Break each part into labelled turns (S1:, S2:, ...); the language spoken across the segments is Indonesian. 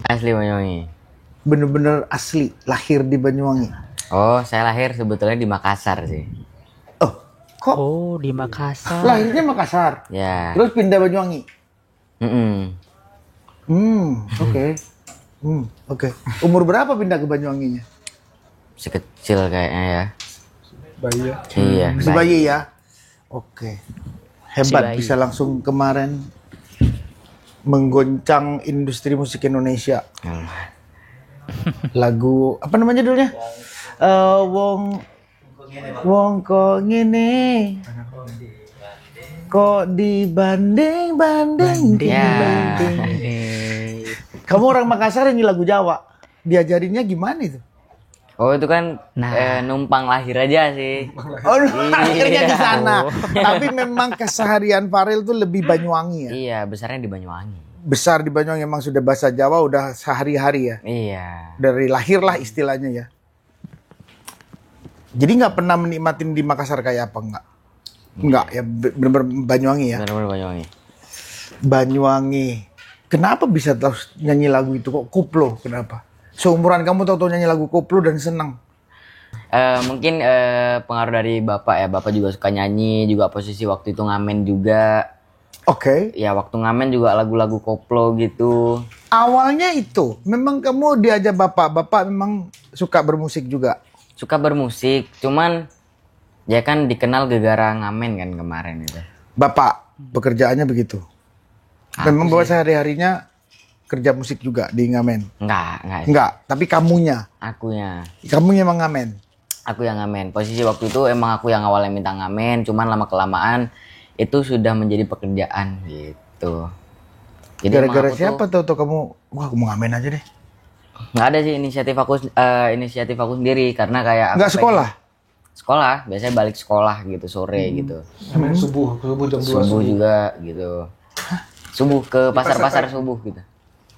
S1: Asli Banyuwangi.
S2: Bener-bener asli, lahir di Banyuwangi.
S1: Oh, saya lahir sebetulnya di Makassar sih.
S2: Oh, kok
S3: Oh, di Makassar.
S2: lahirnya Makassar?
S1: Ya.
S2: Terus pindah Banyuwangi?
S1: Mm-mm.
S2: Oke. Oke. Umur berapa pindah ke Banyuwanginya?
S1: Si kecil kayaknya ya.
S4: Bayi ya.
S1: Iya.
S2: Masih bayi ya? Oke. Hebat
S3: bayi.
S2: bisa langsung kemarin menggoncang industri musik Indonesia. Lagu apa namanya dulunya? Wong kok ngene. Kok dibanding.
S1: Ya.
S2: Kamu orang Makassar yang lagu Jawa. Diajarinnya gimana itu?
S1: Oh itu kan
S3: Nah.
S1: numpang lahir aja sih.
S2: Oh, akhirnya di sana.
S1: Oh.
S2: Tapi memang keseharian Farel tuh lebih Banyuwangi ya.
S1: Iya, besarnya di Banyuwangi.
S2: Besar di Banyuwangi emang sudah bahasa Jawa udah sehari-hari ya.
S1: Iya.
S2: Dari lahir lah istilahnya ya. Jadi nggak pernah menikmatin di Makassar kayak apa nggak? Nggak ya bener-bener Banyuwangi ya.
S1: Benar-benar Banyuwangi.
S2: Banyuwangi. Kenapa bisa tahu nyanyi lagu itu kok koplo? Kenapa? Seumuran kamu tahu nyanyi lagu koplo dan senang.
S1: Mungkin pengaruh dari bapak ya. Bapak juga suka nyanyi, juga posisi waktu itu ngamen juga.
S2: Oke.
S1: Ya waktu ngamen juga lagu-lagu koplo gitu.
S2: Awalnya itu memang kamu diajak bapak memang suka bermusik juga.
S1: Suka bermusik, cuman ya kan dikenal gegara ngamen kan kemarin itu.
S2: Bapak pekerjaannya begitu. Memang bapak sehari-harinya kerja musik juga di ngamen.
S1: Enggak.
S2: Enggak, tapi kamunya. Kamunya emang ngamen.
S1: Aku yang ngamen. Posisi waktu itu emang aku yang awalnya minta ngamen, cuman lama-kelamaan itu sudah menjadi pekerjaan gitu. Jadi
S2: Gara-gara
S1: emang aku
S2: siapa tuh kamu, wah aku mau ngamen aja deh.
S1: Nggak ada sih inisiatif aku sendiri karena kayak aku
S2: Enggak sekolah?
S1: Sekolah, biasanya balik sekolah gitu sore gitu.
S4: Namanya subuh jam 2
S1: Subuh juga gitu. Subuh ke pasar-pasar subuh gitu.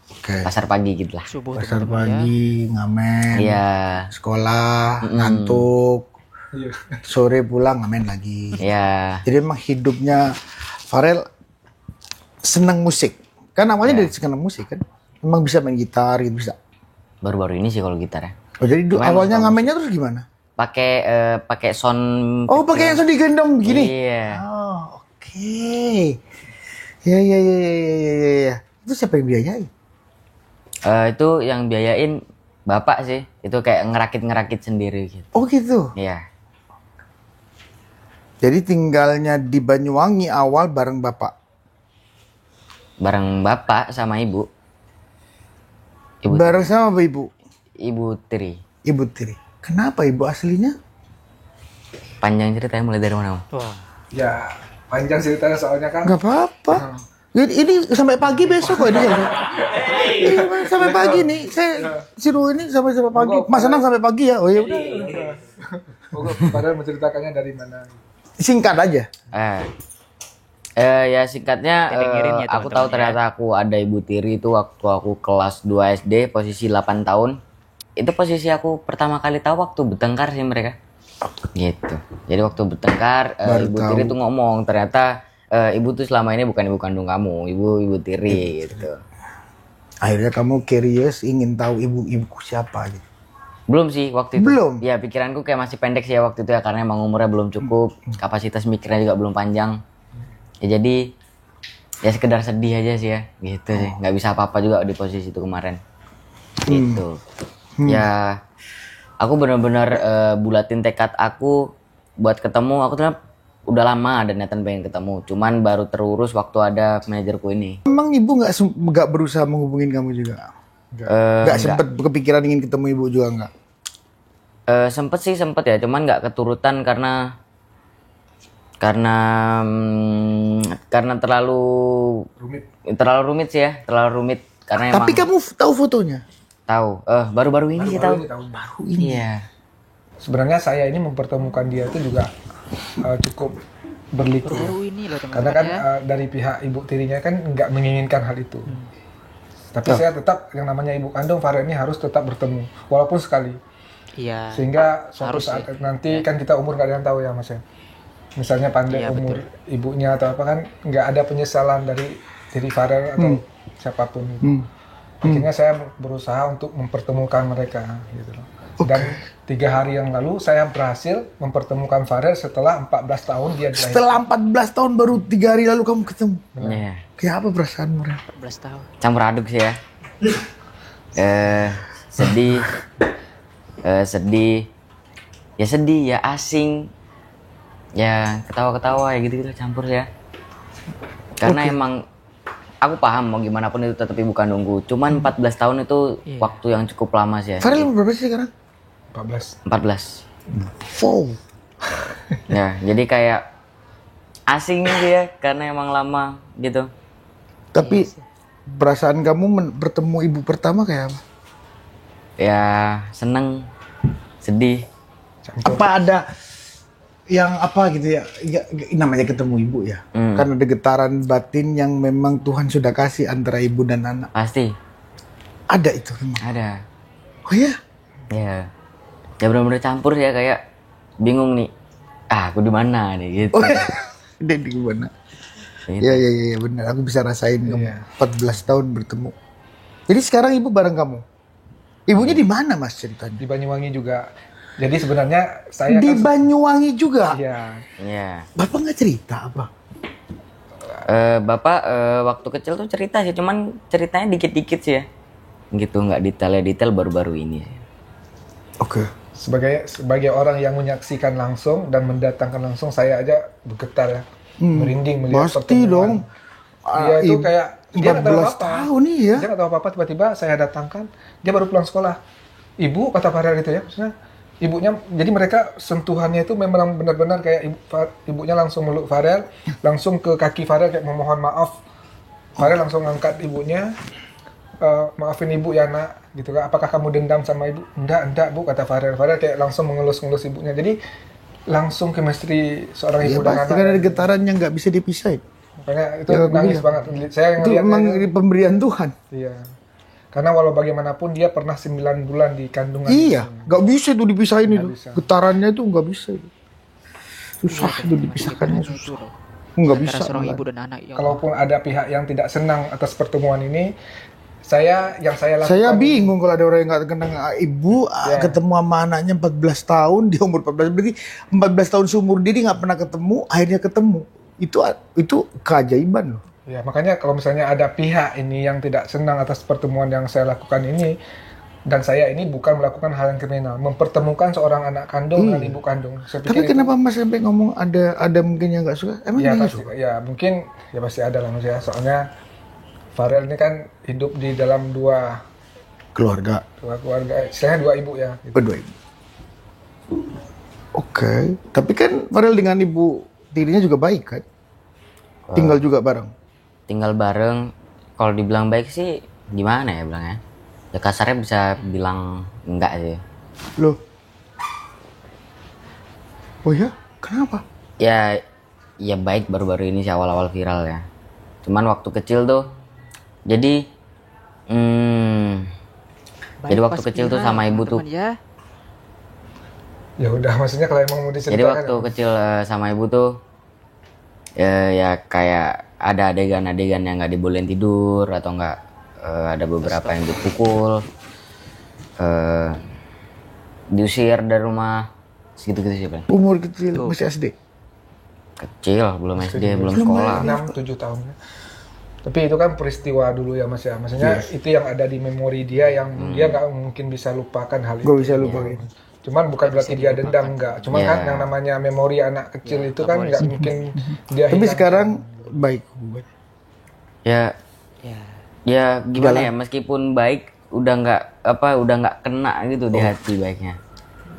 S2: Oke.
S1: Pasar pagi gitu lah.
S3: Subuh
S2: Pasar
S3: teman-teman ya.
S2: pagi, ngamen,
S1: Iya.
S2: sekolah, ngantuk,
S4: Iya.
S2: sore pulang ngamen lagi.
S1: Iya.
S2: Jadi emang hidupnya Farel senang musik. Kan awalnya dari senang musik kan. Emang bisa main gitar gitu bisa.
S1: Baru-baru ini sih kalau gitar ya.
S2: Oh jadi
S1: Cuma
S2: awalnya
S1: emang
S2: ngamennya terus gimana?
S1: Pakai sound.
S2: Oh pakai yang sedih gendong begini?
S1: Iya.
S2: Oh oke. Ya. Itu siapa yang biayain?
S1: Itu yang biayain bapak sih. Itu kayak ngerakit sendiri gitu.
S2: Oh gitu.
S1: Iya.
S2: Jadi tinggalnya di Banyuwangi awal bareng bapak.
S1: Bareng bapak sama ibu. Ibu
S2: Bareng sama ibu.
S1: Ibu Tri.
S2: Ibu Tiri. Kenapa ibu aslinya?
S1: Panjang ceritanya mulai dari mana, Om?
S3: Wah,
S4: Ya, panjang ceritanya soalnya kan.
S2: Gak apa-apa. Ini sampai pagi besok kok ini. Iya, sampai pagi nih. Saya suruh ini sampai pagi. Mas Anang sampai pagi ya. Oh ya udah.
S4: Padahal menceritakannya dari mana.
S2: Singkat aja.
S1: Ya singkatnya
S3: Dengerin ya,
S1: aku
S3: teman-teman
S1: tahu
S3: ya.
S1: ternyata aku ada Ibu Tiri itu waktu aku kelas 2 SD, posisi 8 tahun. Itu posisi aku pertama kali tahu waktu bertengkar sih mereka. Gitu. Jadi waktu bertengkar
S2: Baru
S1: Ibu
S2: tahu.
S1: Tiri tuh ngomong ternyata ibu tuh selama ini bukan ibu kandung kamu, ibu Tiri gitu.
S2: Akhirnya kamu curious ingin tahu ibu-ibuku siapa gitu.
S1: Belum sih waktu itu.
S2: Belum?
S1: Ya pikiranku kayak masih pendek sih ya waktu itu ya karena emang umurnya belum cukup, kapasitas mikirnya juga belum panjang. Ya jadi ya sekedar sedih aja sih ya gitu sih, nggak bisa apa-apa juga di posisi itu kemarin gitu. Ya aku benar-benar bulatin tekad aku buat ketemu. Aku tuh udah lama ada niatan pengen ketemu, cuman baru terurus waktu ada manajerku ini.
S2: Emang ibu nggak berusaha menghubungin kamu juga? Nggak sempet kepikiran ingin ketemu ibu juga nggak?
S1: Sempet ya, cuman nggak keturutan karena terlalu rumit sih ya, terlalu rumit karena emang
S2: Tapi kamu tahu fotonya?
S1: tahu baru-baru ini sih tahu.
S4: Baru
S1: Iya.
S4: Sebenarnya saya ini mempertemukan dia itu juga cukup berliku.
S3: baru ini loh
S4: Karena
S3: teman-teman
S4: kan
S3: ya.
S4: dari pihak ibu tirinya kan nggak menginginkan hal itu. Tapi saya tetap yang namanya ibu kandung Farel ini harus tetap bertemu walaupun sekali.
S3: Iya.
S4: Sehingga suatu
S3: Harus
S4: saat
S3: sih.
S4: nanti kan kita umur nggak ada yang tahu ya Mas ya. Misalnya pandai
S3: Iya,
S4: umur ibunya atau apa kan nggak ada penyesalan dari diri Farel atau siapapun. Akhirnya saya berusaha untuk mempertemukan mereka gitu loh. Dan 3 hari yang lalu saya berhasil mempertemukan Farel setelah 14 tahun dia dilahirkan.
S2: Setelah 14 tahun baru 3 hari lalu kamu ketemu.
S1: Iya.
S2: Kayak apa perasaanmu, Ren?
S3: 14 tahun.
S1: Campur aduk sih ya. Sedih, sedih, ya sedih, ya asing, ya ketawa-ketawa ya gitu-gitu campur ya. Karena emang aku paham mau gimana pun itu tetap ibu kandungku. Cuman 14 tahun itu waktu yang cukup lama sih ya.
S2: Farel umur berapa sih sekarang?
S4: 14.
S1: 14.
S2: Wow.
S1: Ya, jadi kayak asing sih ya karena emang lama gitu.
S2: Tapi perasaan kamu bertemu ibu pertama kayak apa?
S1: Ya, seneng, sedih.
S2: Apa ada yang apa gitu ya, namanya ketemu ibu ya, kan ada getaran batin yang memang Tuhan sudah kasih antara ibu dan anak.
S1: Pasti
S2: Ada itu memang.
S1: ada.
S2: Oh ya?
S1: Ya. Ya benar-benar campur ya kayak bingung nih. Aku di mana nih gitu.
S2: Oh ya? Dia di mana?
S1: Gitu.
S2: Ya benar. Aku bisa rasain kamu 14 tahun bertemu. Jadi sekarang ibu bareng kamu. Ibunya di mana Mas ceritanya?
S4: Di Banyuwangi juga. Jadi sebenarnya saya
S2: Di
S4: kan
S2: Banyuwangi juga.
S4: iya.
S1: Iya.
S2: Bapak nggak cerita apa?
S1: Bapak waktu kecil tuh cerita sih, cuman ceritanya dikit-dikit sih ya. Gitu, nggak detail baru-baru ini.
S2: Oke.
S4: Sebagai orang yang menyaksikan langsung dan mendatangkan langsung, saya aja bergetar ya. Merinding melihat
S2: Pasti dong.
S4: Dia itu kayak dia nggak tahu
S2: 14
S4: apa-apa.
S2: tahun nih ya.
S4: Dia nggak tahu apa-apa, tiba-tiba saya datangkan, dia baru pulang sekolah. Ibu, kata Farel itu ya, maksudnya ibunya, jadi mereka sentuhannya itu memang benar-benar kayak ibunya langsung meluk Farel, langsung ke kaki Farel kayak memohon maaf. Farel langsung ngangkat ibunya, maafin ibu ya nak, gitu kan. Apakah kamu dendam sama ibu? Enggak bu, kata Farel. Farel kayak langsung mengelus-ngelus ibunya. Jadi langsung chemistry seorang
S2: Ya
S4: ibu dan
S2: pasti
S4: anak.
S2: kan ada getaran yang nggak bisa dipisahin.
S4: Makanya itu
S2: Ya, aku
S4: nangis
S2: bilang.
S4: banget. Saya
S2: Itu
S4: ngeliatnya
S2: memang
S4: itu.
S2: pemberian Tuhan.
S4: Iya. Karena walau bagaimanapun dia pernah 9 bulan di kandungan.
S2: Iya, nggak bisa tuh dipisahin itu.
S4: bisa.
S2: Getarannya itu nggak bisa itu. Susah itu dipisahkannya susah. Nggak bisa.
S3: Antara seorang
S2: nggak.
S3: ibu dan anak. Ya Allah.
S4: Kalaupun ada pihak yang tidak senang atas pertemuan ini, saya lakukan.
S2: Saya bingung kalau ada orang yang nggak kenal ibu ketemu sama anaknya 14 tahun, di umur 14 berarti 14 tahun seumur dia nggak pernah ketemu, akhirnya ketemu. Itu keajaiban loh.
S4: Ya, makanya kalau misalnya ada pihak ini yang tidak senang atas pertemuan yang saya lakukan ini, dan saya ini bukan melakukan hal yang kriminal, mempertemukan seorang anak kandung dengan ibu kandung. Saya
S2: Tapi
S4: pikir
S2: kenapa Mas sampai ngomong ada mungkin yang nggak suka? Emang
S4: ya,
S2: dia nggak
S4: pasti,
S2: suka?
S4: ya mungkin ya pasti ada lah maksudnya. Soalnya Farel ini kan hidup di dalam dua
S2: Keluarga.
S4: keluarga, istilahnya 2 ibu ya. Gitu.
S2: Berdua ibu. Oke, tapi kan Farel dengan ibu tirinya juga baik kan? Tinggal juga bareng.
S1: Tinggal bareng, kalau dibilang baik sih gimana ya bilangnya? Ya kasarnya bisa bilang enggak sih.
S2: Loh. Oh ya? Kenapa?
S1: Ya baik baru-baru ini sih awal-awal viral ya. Cuman waktu kecil tuh jadi jadi waktu
S3: pas
S1: kecil tuh
S3: viral,
S1: sama ibu tuh.
S3: teman-teman ya.
S4: Ya udah, maksudnya kalau emang mau diceritakan.
S1: Jadi waktu kecil sama ibu tuh ya kayak ada adegan-adegan yang nggak dibolehin tidur atau nggak ada beberapa yang dipukul, diusir dari rumah, segitu-gitu sih Bang.
S2: Umur kecil masih SD.
S1: Kecil, belum SD, belum sekolah.
S4: 6-7 tahun ya. Tapi itu kan peristiwa dulu ya Mas ya. Maksudnya itu yang ada di memori dia yang dia nggak mungkin bisa lupakan hal itu.
S2: Gue bisa lupain.
S4: Cuman bukan berarti dia dendam, enggak. Cuman kan yang namanya memori anak kecil itu kan nggak mungkin dia
S2: Tapi
S4: hilang.
S2: sekarang baik.
S1: Ya gimana ya, meskipun baik udah nggak kena gitu di hati baiknya.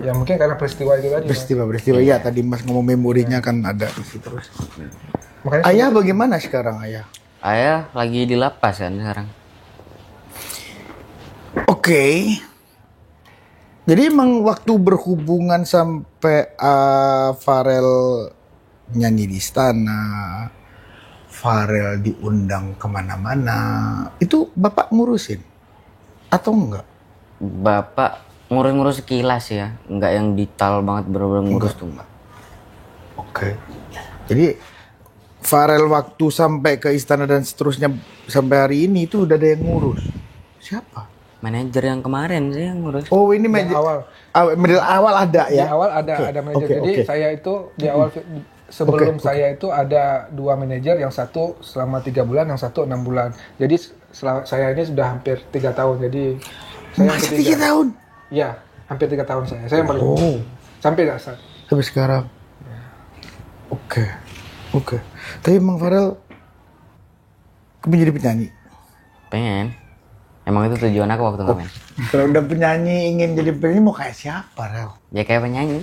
S4: Ya mungkin karena peristiwa itu tadi. Mas.
S2: Peristiwa ya tadi Mas ngomong memorinya kan ada isi terus.
S4: Makanya
S2: Ayah bagaimana sekarang ayah?
S1: Ayah lagi di lapas kan sekarang.
S2: Oke. Jadi emang waktu berhubungan sampai Farel nyanyi di istana, Farel diundang kemana-mana, itu Bapak ngurusin? Atau enggak?
S1: Bapak ngurus-ngurus sekilas ya, nggak yang detail banget bener-bener ngurus tuh enggak.
S2: Oke. Jadi Farel waktu sampai ke istana dan seterusnya sampai hari ini itu udah ada yang ngurus Siapa?
S1: Manajer yang kemarin sih yang ngurus.
S2: Oh, ini
S4: Yang awal.
S2: Middle awal ada
S4: Di
S2: ya.
S4: awal ada manajer.
S2: oke,
S4: Jadi
S2: oke.
S4: saya itu di awal sebelum saya itu ada 2 manajer, yang satu selama 3 bulan, yang satu 6 bulan. Jadi saya ini sudah hampir 3 tahun. Jadi saya yang
S2: Masih
S4: ketiga.
S2: 3 tahun.
S4: Iya, hampir 3 tahun saya. Saya yang paling
S2: Oh.
S4: sampai nggak saat.
S2: Sampai sekarang. Oke. Oke. Tapi Bang Farel kepingin jadi penyanyi.
S1: Pengen. Emang itu tujuan aku waktu ngamen.
S2: Kalau udah penyanyi ingin jadi penyanyi mau kayak siapa, Rel?
S1: Ya kayak penyanyi.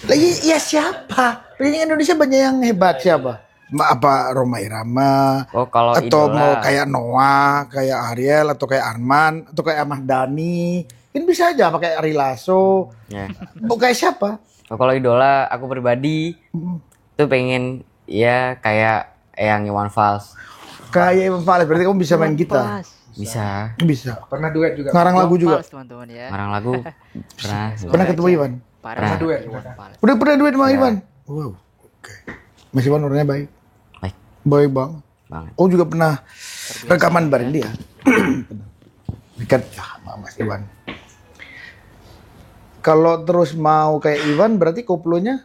S2: Lagi ya siapa? Penyanyi Indonesia banyak yang hebat siapa? Apa Rhoma Irama?
S1: Oh, kalau
S2: atau
S1: idola.
S2: mau kayak Noah, kayak Ariel, atau kayak Arman, atau kayak Ahmad Dhani? Kan bisa aja pakai Ari Lasso.
S1: Ya.
S2: Mau kayak siapa?
S1: Oh, kalau idola aku pribadi tuh pengen ya kayak Eyang Iwan Fals.
S2: Kayak Iwan Fals, berarti kamu bisa main gitar.
S3: Pas.
S1: Bisa.
S2: Bisa.
S4: Pernah duet juga.
S2: Ngarang lagu juga.
S3: Pas, teman-teman ya.
S1: Ngarang lagu pernah.
S2: Pernah ketemu Iwan?
S3: Parah.
S4: duet.
S3: Iwan Fals.
S2: Udah pernah duet sama
S1: Ya.
S2: Iwan? Wow. Oke. Mas Iwan orangnya baik.
S1: Baik
S2: Baik bang.
S1: banget.
S2: Oh juga pernah rekaman bareng dia. Dekat ya sama Mas Iwan. Kalau terus mau kayak Iwan berarti koplonya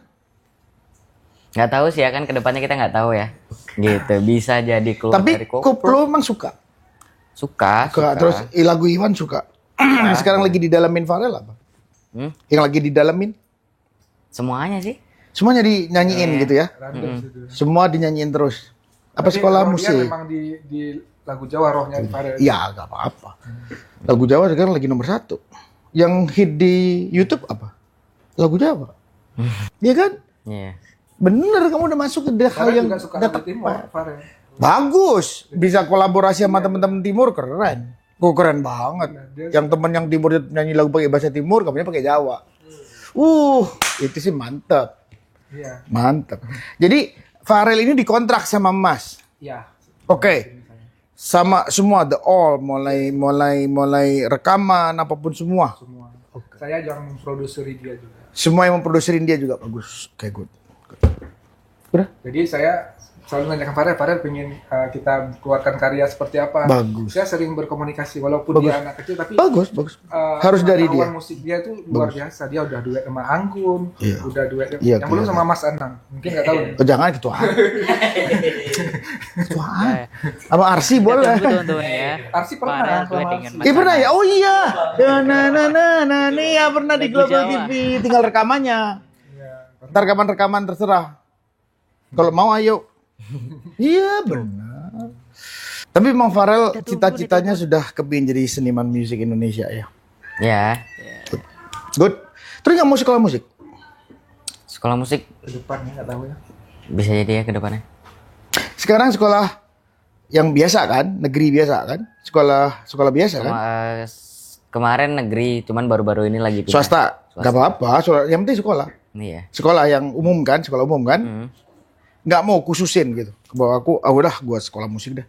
S1: Nggak tahu sih ya, kan kedepannya kita nggak tahu ya. Gitu, bisa jadi keluar dari
S2: tapi koplo emang suka.
S1: Suka.
S2: Terus lagu Iwan suka. Sekarang lagi didalamin Farel apa? Yang lagi didalamin?
S1: Semuanya sih.
S2: Semuanya dinyanyiin gitu ya.
S4: Random gitu.
S2: Semua dinyanyiin terus. Apa
S4: Tapi
S2: sekolah
S4: kalau dia
S2: musik?
S4: memang di lagu Jawa rohnya di Farel.
S2: Iya, gak apa-apa. Lagu Jawa sekarang lagi nomor 1. Yang hit di YouTube apa? Lagu Jawa. Iya kan?
S1: Iya.
S2: Bener, kamu udah masuk ke hal
S4: Farel
S2: yang
S4: juga suka
S2: udah
S4: lagu Timur, Farel.
S2: bagus. Bisa kolaborasi sama teman-teman Timur, keren. Kok keren banget. Yang teman yang Timur nyanyi lagu pakai bahasa Timur, kamunya pakai Jawa. Itu sih mantep.
S4: Iya.
S2: Mantep. Jadi Farel ini dikontrak sama Mas.
S4: Iya.
S2: Oke. Sama semua the all mulai rekaman apapun semua.
S4: Semua. Saya yang memproduksi dia juga.
S2: Semua yang memproduserin dia juga bagus. Kayak good. Udah?
S4: Jadi saya selalu nanyakan Farel pengen kita keluarkan karya seperti apa.
S2: Bagus.
S4: Saya sering berkomunikasi walaupun dia anak kecil tapi
S2: Bagus. Harus dari dia.
S4: pengetahuan musik dia tuh luar biasa. Dia udah duet sama Anggun,
S2: Iya.
S4: udah duet
S2: Iya,
S4: yang belum
S2: kelihatan.
S4: sama Mas Anang. Mungkin nggak tahu nih.
S2: Oh, jangan ketuaan. Ketuaan. Sama Arsi
S3: Kita
S2: boleh.
S3: tunggu teman-teman ya.
S4: Arsi pernah
S3: Farel
S4: sama
S3: duet dengan
S4: Arsi.
S3: Mas
S2: Iya pernah ya?
S3: Anang.
S2: Oh iya. Nih ya pernah di
S3: Lagu
S2: Global
S3: Jawa.
S2: TV. Tinggal rekamannya.
S4: Iya.
S2: Ntar rekaman terserah. Kalau mau ayo. Iya benar. Tapi Mang Farel cita-citanya sudah kepingin jadi seniman musik Indonesia ya.
S1: Ya.
S2: Good. Terus nggak mau sekolah musik?
S1: Sekolah musik
S4: Ke depannya nggak tahu ya.
S1: bisa jadi ya ke depannya.
S2: Sekarang sekolah yang biasa kan, negeri biasa kan, sekolah biasa kan,
S1: Kemarin negeri, cuman baru-baru ini lagi pindah.
S2: swasta, nggak apa-apa. Yang penting sekolah.
S1: Iya.
S2: Sekolah yang umum kan, sekolah umum kan, nggak mau khususin gitu. Bahwa aku, udah gua sekolah musik dah.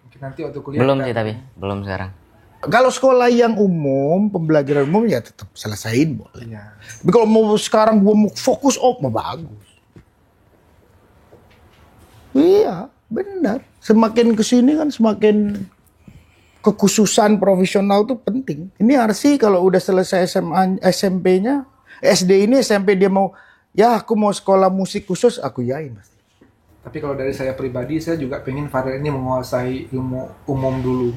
S4: Mungkin nanti waktu kuliah.
S1: Belum
S4: kita-
S1: sih tapi, belum sekarang.
S2: Kalau sekolah yang umum, pembelajaran umum ya tetap selesain boleh.
S4: Iya.
S2: Tapi kalau mau sekarang gua mau fokus, mau bagus. Iya, benar. Semakin kesini kan semakin kekhususan profesional tuh penting. Ini Arsi kalau udah selesai SMA, SMP-nya, SD ini SMP dia mau, ya aku mau sekolah musik khusus, aku yain pasti.
S4: Tapi kalau dari saya pribadi, saya juga pengen Farel ini menguasai ilmu umum dulu.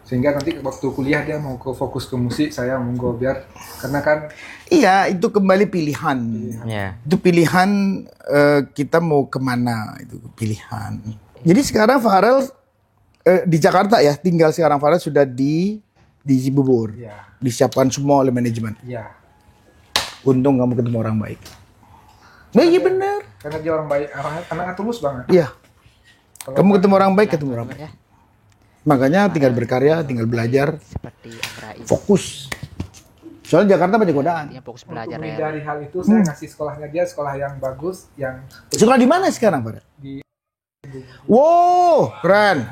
S4: Sehingga nanti waktu kuliah dia mau fokus ke musik, saya monggo biar karena kan
S2: Iya, itu kembali pilihan.
S1: Iya.
S2: Itu pilihan kita mau kemana, itu pilihan. Jadi sekarang Farel di Jakarta ya, tinggal sekarang Farel sudah di Cibubur.
S4: ya,
S2: Disiapkan semua oleh manajemen.
S4: ya.
S2: Untung kamu ketemu orang baik. Nah, iya benar.
S4: Karena dia orang baik, anak tulus banget.
S2: Iya. Kamu ketemu orang baik, ketemu orang baik.
S3: Ya,
S2: Makanya tinggal berkarya, tinggal belajar,
S3: seperti Amrais.
S2: fokus. Soalnya Jakarta banyak godaan.
S3: Yang fokus
S4: Untuk
S3: belajar ya.
S4: menghindari hal itu, saya ngasih sekolahnya dia sekolah yang bagus, yang
S2: Sekolah di mana sekarang, Farel?
S4: Di-
S2: Wow, keren.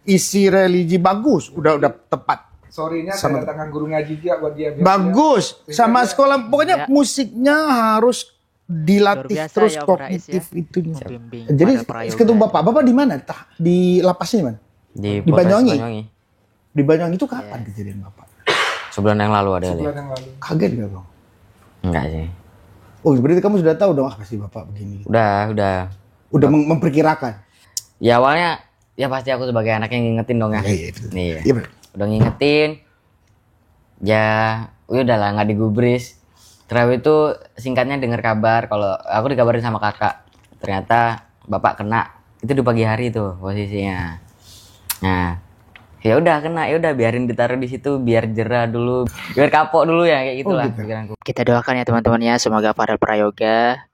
S2: Isi religi bagus, udah tepat.
S4: sorry-nya
S2: Sama-
S4: saya datangkan guru ngaji juga buat dia. biar
S2: Bagus. Sama sekolah, pokoknya
S3: Ya.
S2: musiknya harus dilatih
S3: Luar biasa
S2: terus
S3: ya, Om
S2: kognitif
S3: Rais ya.
S2: itunya.
S3: Pembimbing
S2: Jadi
S3: pada prayoga.
S2: ketemu bapak di mana? Di lapasnya di mana?
S1: Di
S2: Di
S1: Polres
S2: Banyuwangi?
S1: Banyuwangi.
S2: Di Banyuwangi itu kapan kejadian Bapak?
S1: Sebulan yang lalu ada kali.
S4: Sebulan yang lalu.
S2: Kaget gak Bang?
S1: Enggak sih.
S2: Oh berarti kamu sudah tahu dong pasti Bapak begini.
S1: Udah.
S2: Udah memperkirakan.
S1: Ya awalnya ya pasti aku sebagai anak yang ngingetin dong ya.
S2: Iya, betul.
S1: Nih.
S2: Iya, betul.
S1: Udah ngingetin. Ya, udahlah nggak digubris. Terakhir itu singkatnya dengar kabar kalau aku dikabarin sama kakak. Ternyata bapak kena itu di pagi hari tuh posisinya. Nah, ya udah kena, ya udah biarin ditaruh di situ biar jerah dulu, biar kapok dulu ya kayak gitulah
S2: gitu.
S1: pikiranku.
S3: Kita doakan ya teman-teman ya, semoga Farel Prayoga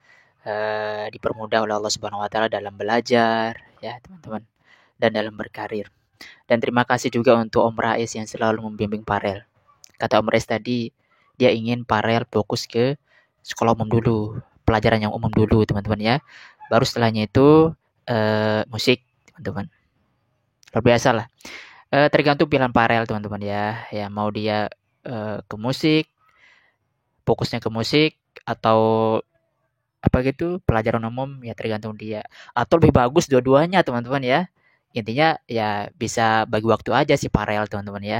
S3: dipermudah oleh Allah Subhanahu wa taala dalam belajar ya teman-teman dan dalam berkarir. Dan terima kasih juga untuk Om Rais yang selalu membimbing Farel. Kata Om Rais tadi, dia ingin Farel fokus ke sekolah umum dulu, pelajaran yang umum dulu teman-teman ya. Baru setelahnya itu musik teman-teman. Luar biasa lah. Tergantung pilihan Farel teman-teman ya. Ya mau dia ke musik, fokusnya ke musik atau apa gitu pelajaran umum ya tergantung dia. Atau lebih bagus dua-duanya teman-teman ya. Intinya ya bisa bagi waktu aja sih Farel teman-teman ya.